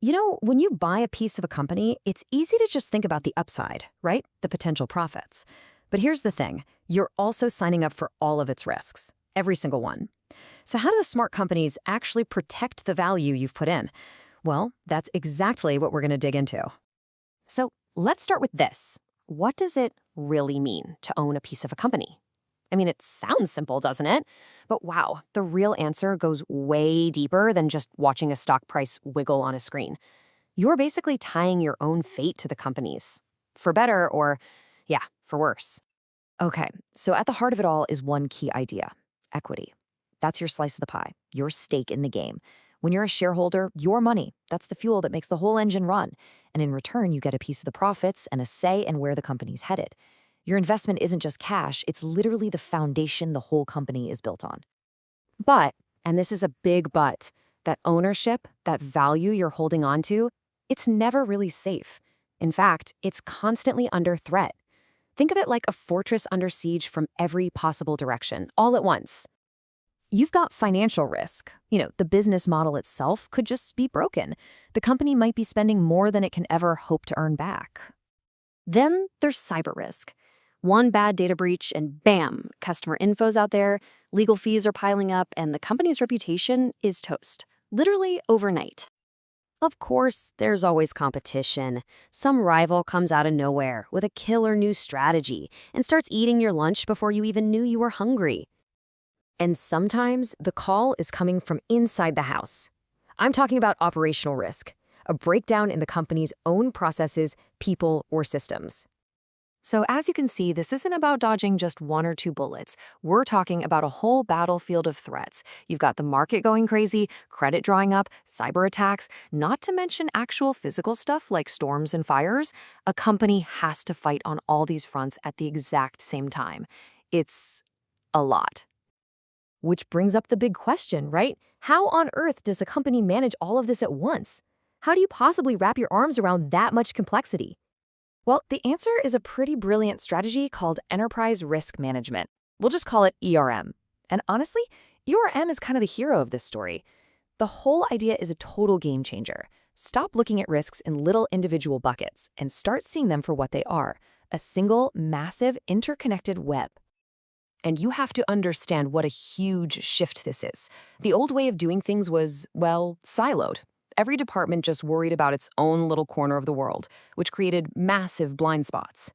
When you buy a piece of a company, it's easy to just think about the upside, right? The potential profits. But here's the thing. You're also signing up for all of its risks, every single one. So how do the smart companies actually protect the value you've put in? Well, that's exactly what we're going to dig into. So let's start with this. What does it really mean to own a piece of a company? I mean, it sounds simple, doesn't it? But wow, the real answer goes way deeper than just watching a stock price wiggle on a screen. You're basically tying your own fate to the company's, for better or, yeah, for worse. Okay, so at the heart of it all is one key idea: equity. That's your slice of the pie, your stake in the game. When you're a shareholder, your money, that's the fuel that makes the whole engine run. And in return, you get a piece of the profits and a say in where the company's headed. Your investment isn't just cash, it's literally the foundation the whole company is built on. But, and this is a big but, that ownership, that value you're holding on to, it's never really safe. In fact, it's constantly under threat. Think of it like a fortress under siege from every possible direction, all at once. You've got financial risk. The business model itself could just be broken. The company might be spending more than it can ever hope to earn back. Then there's cyber risk. One bad data breach and bam, customer info's out there, legal fees are piling up, and the company's reputation is toast. Literally overnight. Of course, there's always competition. Some rival comes out of nowhere with a killer new strategy and starts eating your lunch before you even knew you were hungry. And sometimes the call is coming from inside the house. I'm talking about operational risk, a breakdown in the company's own processes, people, or systems. So as you can see, this isn't about dodging just one or two bullets. We're talking about a whole battlefield of threats. You've got the market going crazy, credit drawing up, cyber attacks, not to mention actual physical stuff like storms and fires. A company has to fight on all these fronts at the exact same time. It's a lot. Which brings up the big question, right? How on earth does a company manage all of this at once? How do you possibly wrap your arms around that much complexity? Well, the answer is a pretty brilliant strategy called enterprise risk management. We'll just call it ERM. And honestly, ERM is kind of the hero of this story. The whole idea is a total game changer. Stop looking at risks in little individual buckets and start seeing them for what they are: a single, massive, interconnected web. And you have to understand what a huge shift this is. The old way of doing things was, well, siloed. Every department just worried about its own little corner of the world, which created massive blind spots.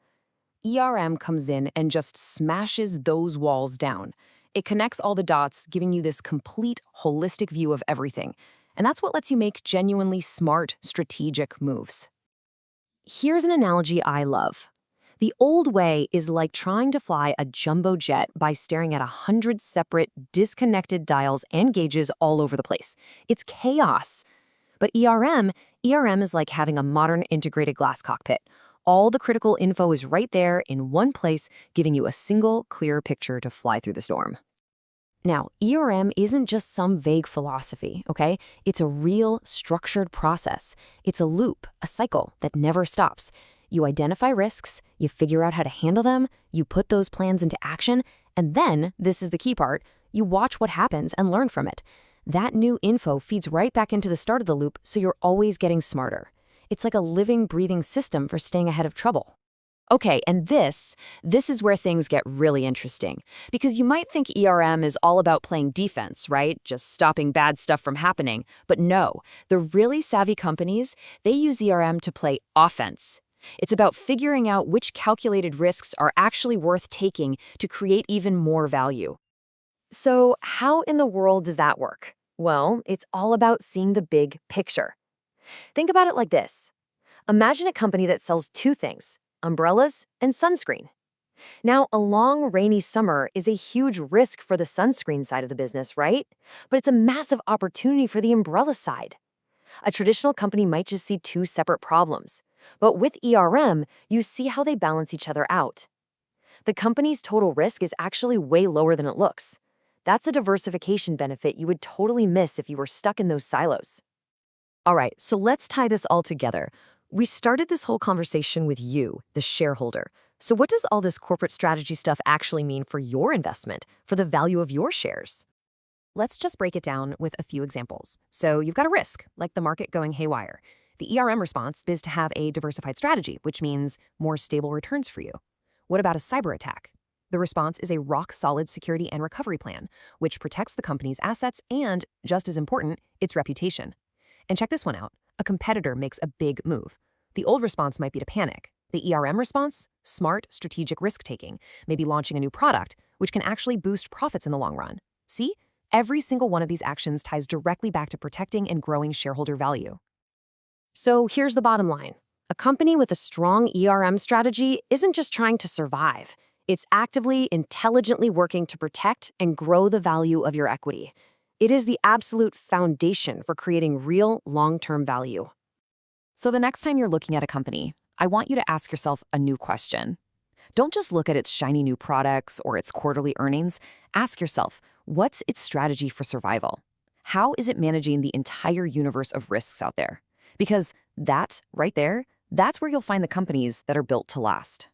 ERM comes in and just smashes those walls down. It connects all the dots, giving you this complete, holistic view of everything. And that's what lets you make genuinely smart, strategic moves. Here's an analogy I love. The old way is like trying to fly a jumbo jet by staring at 100 separate, disconnected dials and gauges all over the place. It's chaos. But ERM is like having a modern integrated glass cockpit. All the critical info is right there in one place, giving you a single, clear picture to fly through the storm. Now, ERM isn't just some vague philosophy, okay? It's a real, structured process. It's a loop, a cycle that never stops. You identify risks, you figure out how to handle them, you put those plans into action, and then, this is the key part, you watch what happens and learn from it. That new info feeds right back into the start of the loop, so you're always getting smarter. It's like a living, breathing system for staying ahead of trouble. Okay, and this is where things get really interesting. Because you might think ERM is all about playing defense, right? Just stopping bad stuff from happening. But no, the really savvy companies, they use ERM to play offense. It's about figuring out which calculated risks are actually worth taking to create even more value. So how in the world does that work? Well, it's all about seeing the big picture. Think about it like this. Imagine a company that sells two things: umbrellas and sunscreen. Now, a long, rainy summer is a huge risk for the sunscreen side of the business, right? But it's a massive opportunity for the umbrella side. A traditional company might just see two separate problems. But with ERM, you see how they balance each other out. The company's total risk is actually way lower than it looks. That's a diversification benefit you would totally miss if you were stuck in those silos. All right, so let's tie this all together. We started this whole conversation with you, the shareholder. So what does all this corporate strategy stuff actually mean for your investment, for the value of your shares? Let's just break it down with a few examples. So you've got a risk, like the market going haywire. The ERM response is to have a diversified strategy, which means more stable returns for you. What about a cyber attack? The response is a rock-solid security and recovery plan, which protects the company's assets and, just as important, its reputation. And check this one out. A competitor makes a big move. The old response might be to panic. The ERM response? Smart, strategic risk-taking, maybe launching a new product, which can actually boost profits in the long run. See? Every single one of these actions ties directly back to protecting and growing shareholder value. So here's the bottom line. A company with a strong ERM strategy isn't just trying to survive. It's actively, intelligently working to protect and grow the value of your equity. It is the absolute foundation for creating real long-term value. So the next time you're looking at a company, I want you to ask yourself a new question. Don't just look at its shiny new products or its quarterly earnings. Ask yourself, what's its strategy for survival? How is it managing the entire universe of risks out there? Because that, right there, that's where you'll find the companies that are built to last.